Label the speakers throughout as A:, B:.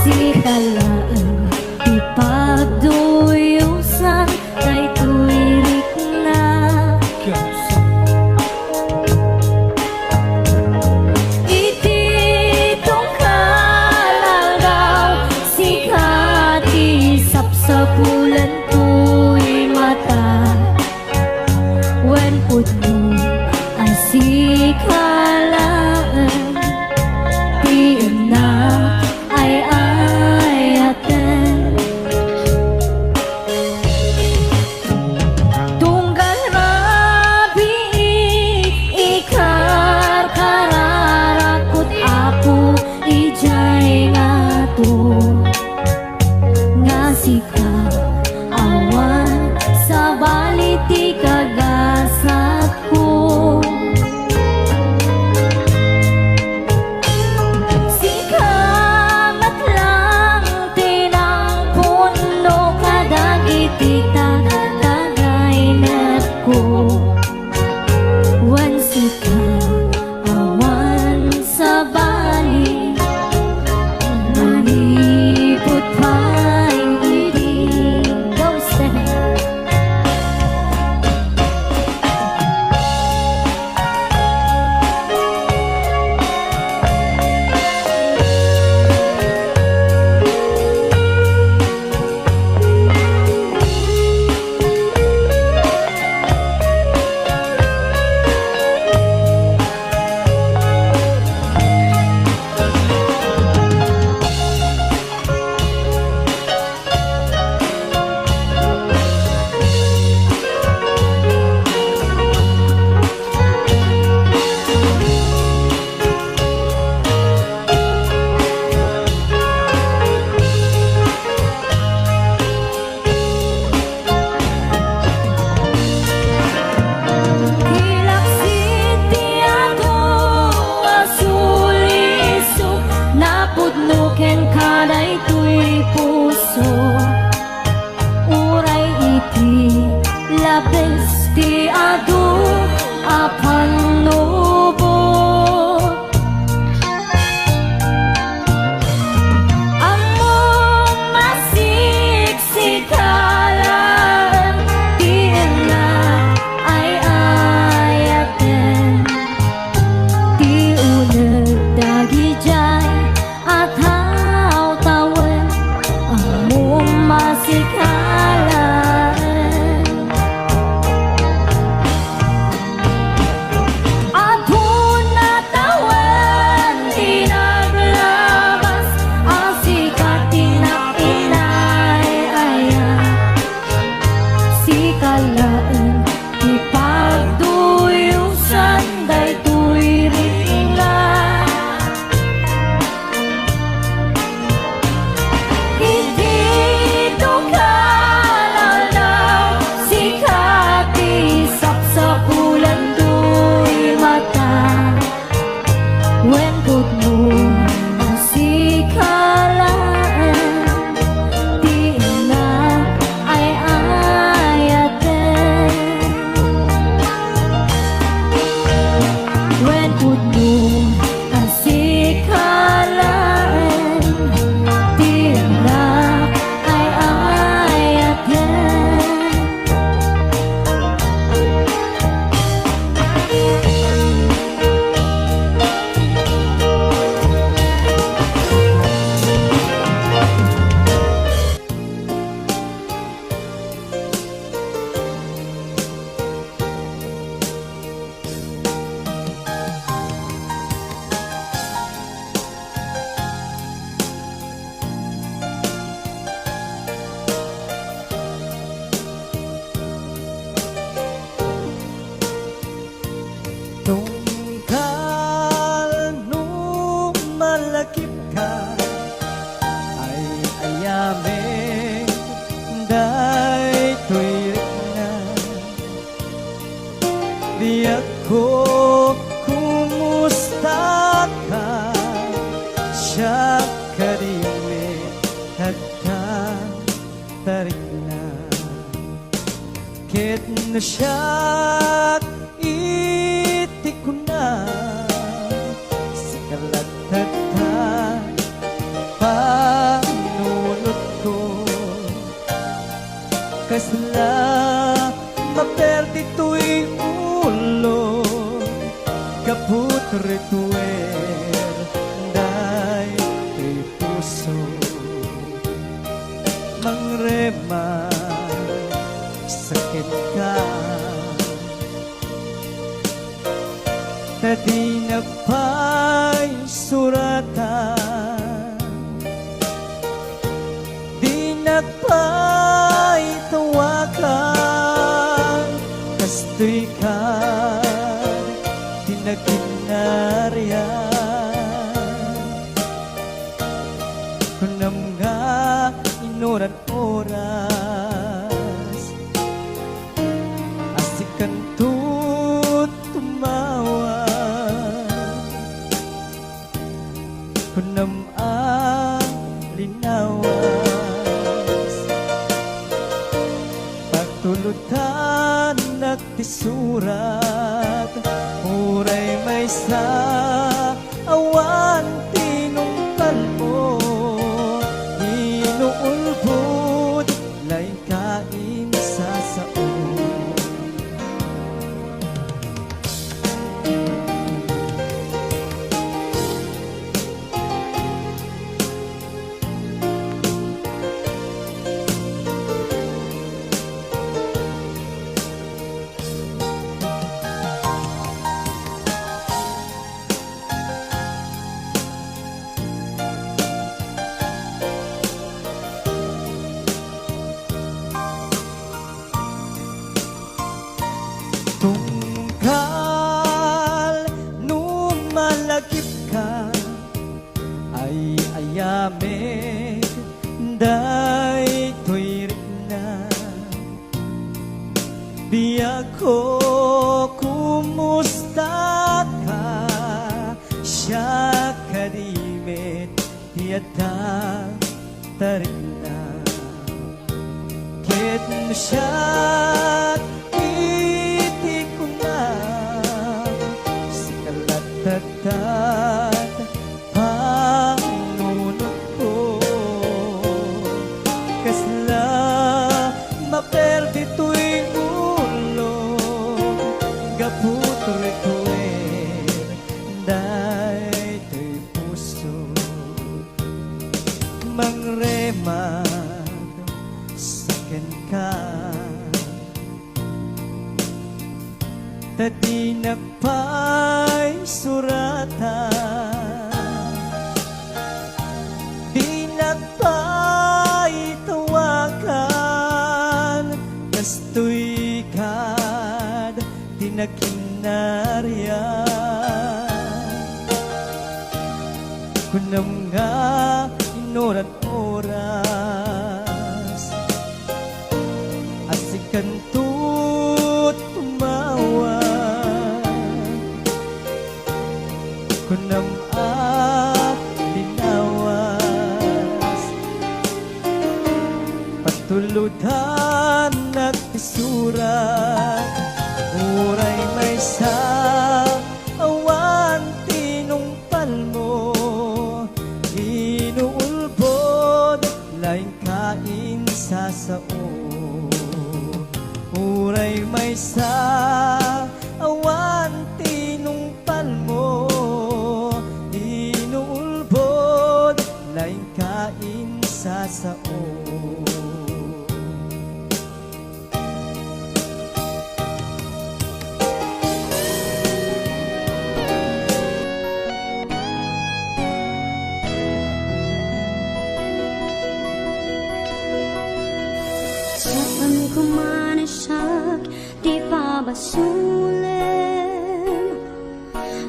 A: Sikalaan ipagduyusan kay tuwirik na ititong kalagaw sikati sapsapulan tuy mata wen pudno ang sikalaan tiyan na ay ayaten tunggal rabi ikar kararakut apu ijay ngato ngasika awan sa baliti kagasat ko nuken kaday tuy puso uray iti labes ti adu apan nubo among masiksikalan ti na ay ayaten ti uneg dagi jay at how tawin among masikalan at huna tawin tinaglabas ang sikat tinakinay ayan sikalaan ipagduyusan day tuy ringan when good moon ang sikalaan di na ay ayaten when good moon ang sikalaan di na ay ayaten
B: tungkal nung malakip ka ay ayame day tuwirik na di ako kumusta ka siya karime tagka tarik na kit na siya ko na sikalat pa di na pa'y suratan, di na pa'y tawakan, kastoy ka di na kinariyan. Kunam nga inoran-oras, asikan tut tumawa, kunam ang linawas, pagtulutan nagtisurat, uray may sa awan tinungkal mo, inuulbod lay kain sa sao. Tungkal nung malagip ka ay ayamit, day tuwirik na. Biyak ko kumusta ka, siya kadimit, tiyata tarik na. Ket mo siya't iti ko na, sikalat-tatat panunod ko, kasla maperdi tuwing ulo, gaputo-retuer, day to'y puso, mangremad sakin ka, di na pa'y suratan, di na pa'y tawakan, kastoy kad di na kinariyan. Kunam nga inoran-oras, asikan tut tumawa, kunam at linawas, patuludan nagtisurat, uray may sa awan tinungpal mo, inuulbod laing kain sa sao. Uray may sa awan tinungpal mo, inuulbod laing kain sa sao.
C: Saan ko man siyak, di pa basulim,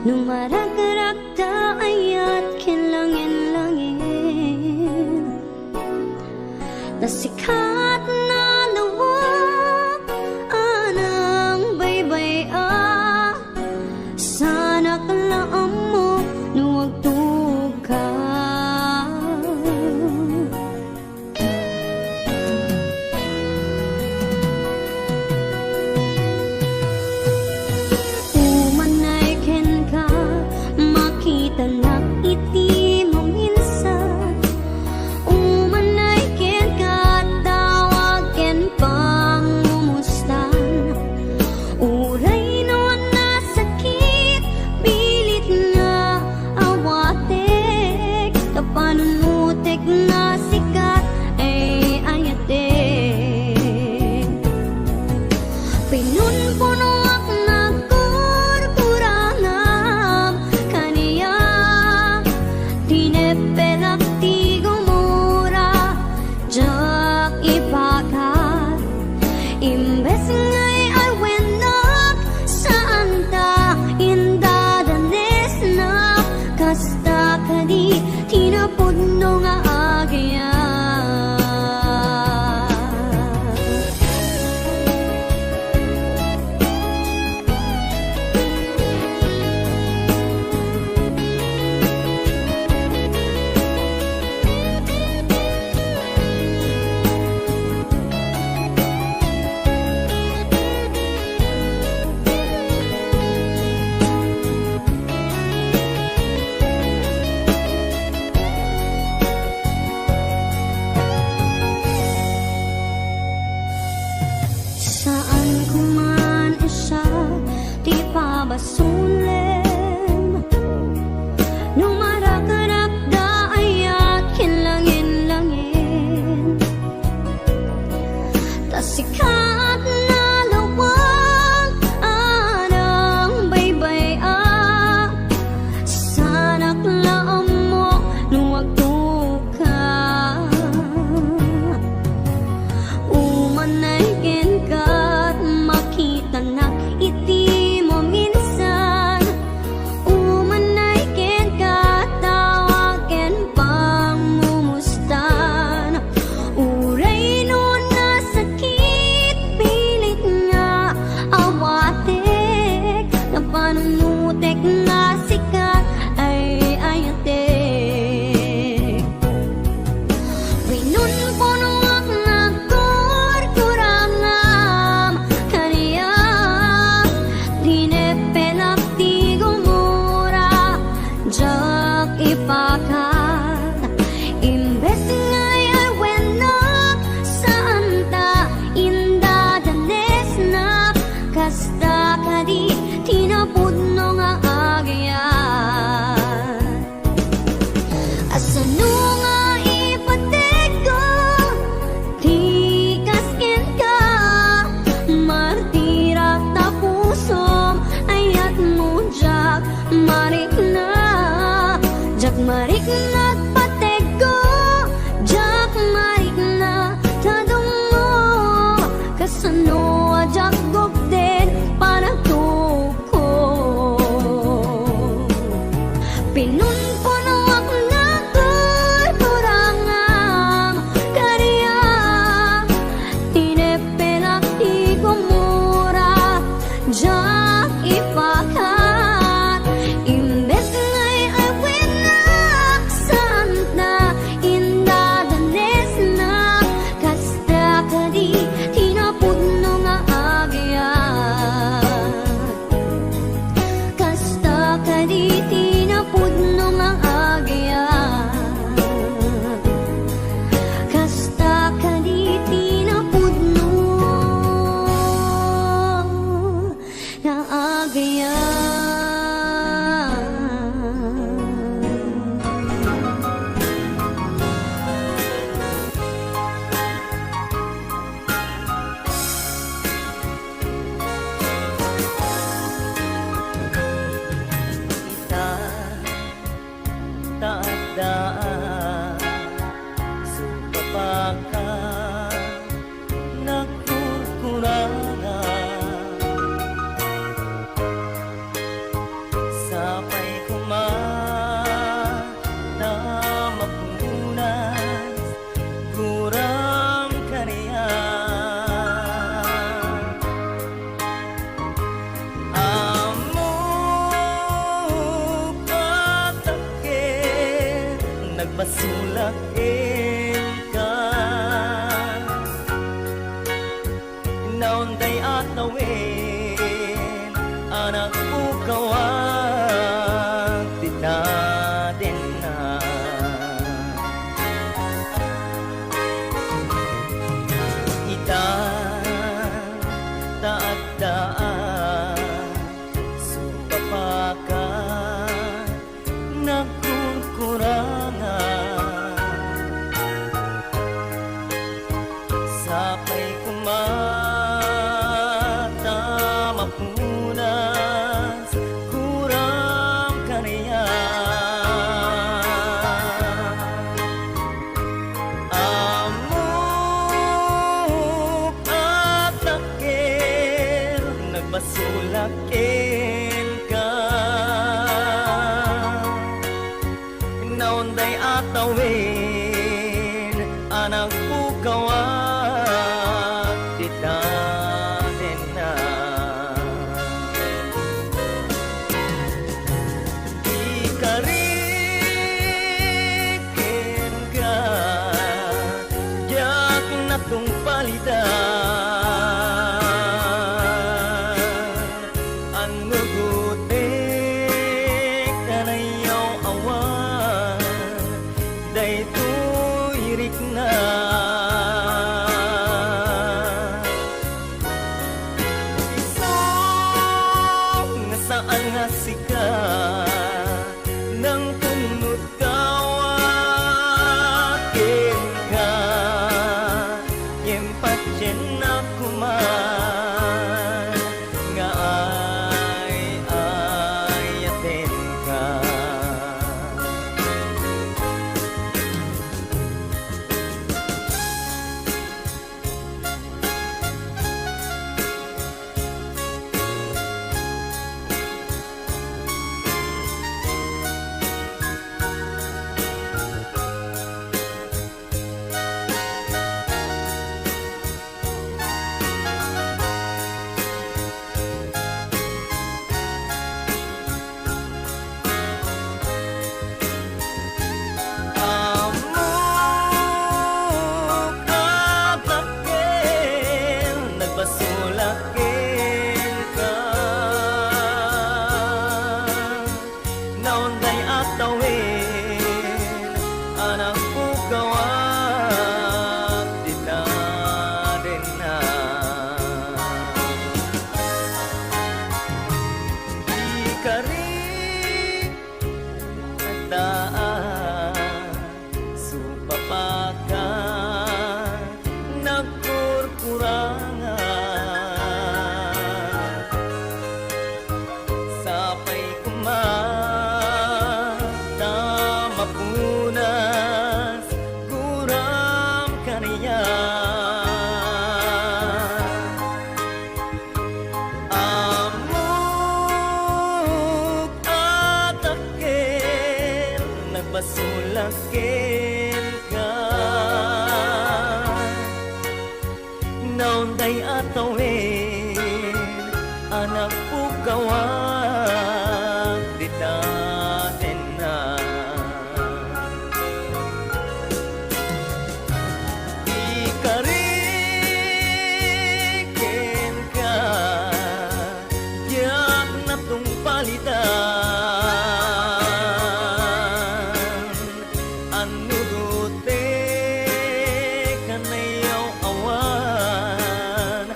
C: nung marag-rag da ayat kinlangin-langin, nasikat na lawak anang baybay sana kalaam mo nuwag tuka. Tanak iti mo minsan, umanay ken ka tawag ken pangmumustan, uray no nasakit pilit nga awatek, kapanunutek na sikat ay ayatek. Pinunpuno ak nagkurkurangan, tinepelak ti gumura jak ipakat imbes ngay ay wenak saan ta indadanes na kasta kadi tinapudno nga agya. Saan ko man siya di pabasulim nung marakanap da ayat kinlangin-langin tasikat na lawang anang baybay sanak laam mo nung wagtuka umanay kat makita na iti mo minsan umanay ken katawagen pang mumustan uray nun na sakit pilit nga awatek na panunutek nga sikat ay ayatek winun puno ipakat imbes ngay ay wenak saan ta indadanes na kasta kadi tinapudno nga agyan asano nga ipatego ti kasken ka martira ta pusom ayat mo jak marik na jak marik na patego jak marik na tadungo kasano jak gokden panagtuko pinunpuno ak na kurangam kariya tinepelak ti gumura jak ipakat imbes ngay ay wenak saan ta indadanes na kasta kadi tinapudno nga agyan kasta kadi tinapudno nga agyan kasta kadi tinapudno nga agyan.
B: Taadaan sukapaka nagkukurangan sapay kuman na mapunas kurang kaniyan amo patake nagbasulak ka naunday at nawin anak ko kawag titadin na ita taadaan sukapakan nagkukurangan naunday atawin anak pukawan dita din na ikarikin ka yak na tong palitan ang nugutik kanayaw awan daytoy irik na isang nga saan nga sika nang tunod kawakin ka yempatyen na kuman nga ay atin ka basulakin ka naunday atawin anak pukawan dita din na di ka rin nagdaan supapakan nagkurkurangan sapay kumata mapunas kuram kaniya amuk atakin nagbasulakin ka naunday atawin anak pukawan dita din na ikarikin ka yak na tong palitan anudute kanayaw awan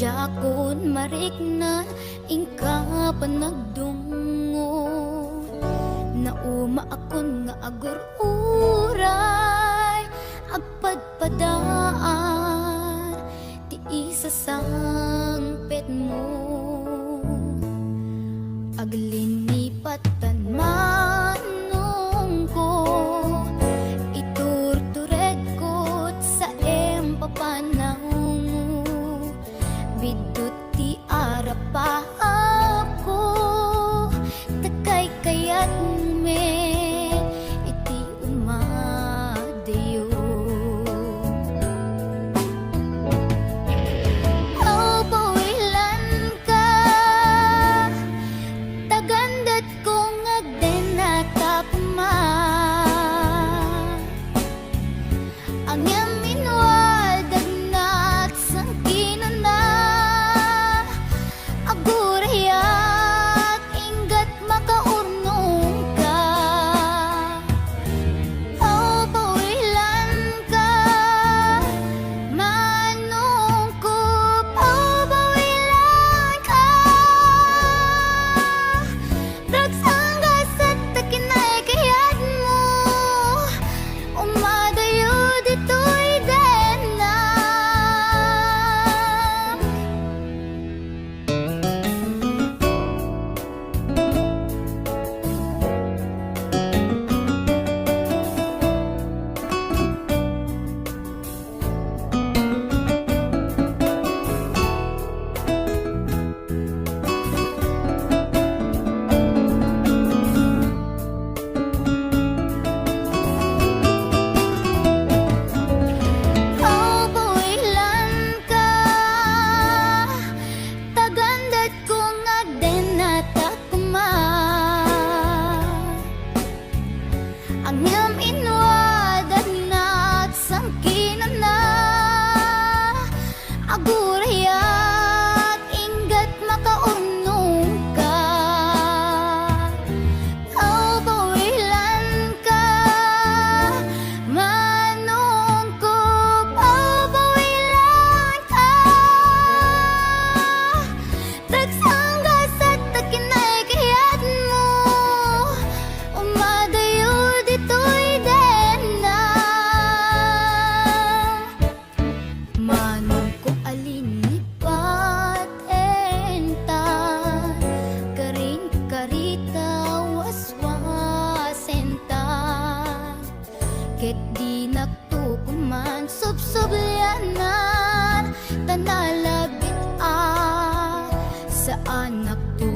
C: Jakon mariknan ingka panagdungo Nauma akon nga agur-uray Agpadpadaan Ti isa sangpet mo Aglinipatan manong ko Iturtured ko sa empapanang Bidut ti arapa ako Takay kayat me Iti umadayo Aw pawilan ka Tagandat kong agden at tapma Ang yamin wadag nat sang kinuna Agurayak inggat makaurnong ka Aw pawilan ka Manong ko Aw pawilan ka Ragsanggas at takinay kayat mo Umadayo dito'y dena Aw pawilan ka Tagandat kong agden at akma Ang yam inwadag nat sang kinana Agurayak inggat makaurnong ka Aw pawilan ka Manong ko Aw pawilan ka Tagsanggas at takinay kayat mo Umadayo dito'y dena Manong ko alinipat enta Karing karita waswasenta Ket di nagtukuman subsublyanan Tanalabit sa anak to